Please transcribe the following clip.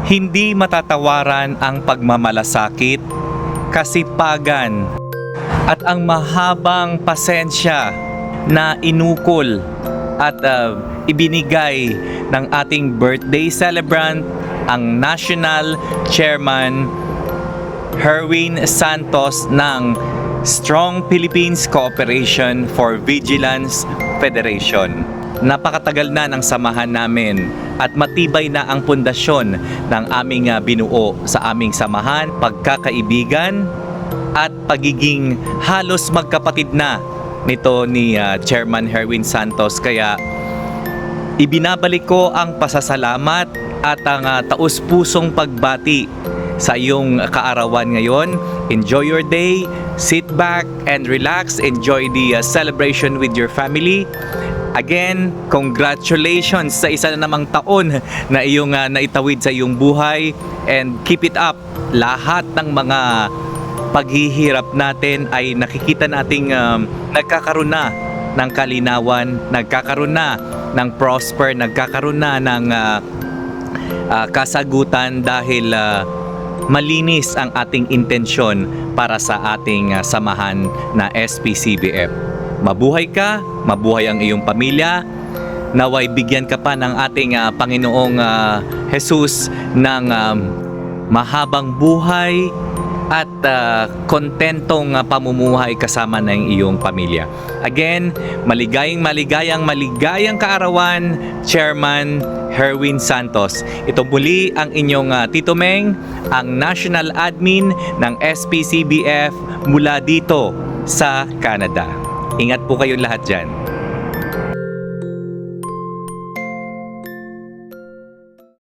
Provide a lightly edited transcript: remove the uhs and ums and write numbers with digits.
Hindi matatawaran ang pagmamalasakit, kasipagan, at ang mahabang pasensya na inukol at ibinigay ng ating birthday celebrant, ang National Chairman Herwin Santos ng Strong Philippines Cooperation for Vigilance Federation. Napakatagal na ng samahan namin at matibay na ang pundasyon ng aming binuo sa aming samahan, pagkakaibigan at pagiging halos magkapatid na nito ni Chairman Herwin Santos. Kaya ibinabalik ko ang pasasalamat at ang taus-pusong pagbati sa iyong kaarawan ngayon. Enjoy your day, sit back and relax, enjoy the celebration with your family. Again, congratulations sa isa na namang taon na iyong naitawid sa iyong buhay, and keep it up. Lahat ng mga paghihirap natin ay nakikita nating nagkakaroon na ng kalinawan, nagkakaroon na ng prosper, nagkakaroon na ng kasagutan dahil malinis ang ating intensyon para sa ating samahan na SPCBF. Mabuhay ka, mabuhay ang iyong pamilya. Naway bigyan ka pa ng ating Panginoong Jesus ng mahabang buhay at kontentong pamumuhay kasama ng iyong pamilya. Again, maligayang kaarawan, Chairman Herwin Santos. Ito muli ang inyong Tito Meng, ang National Admin ng SPCBF mula dito sa Canada. Ingat po kayong lahat dyan.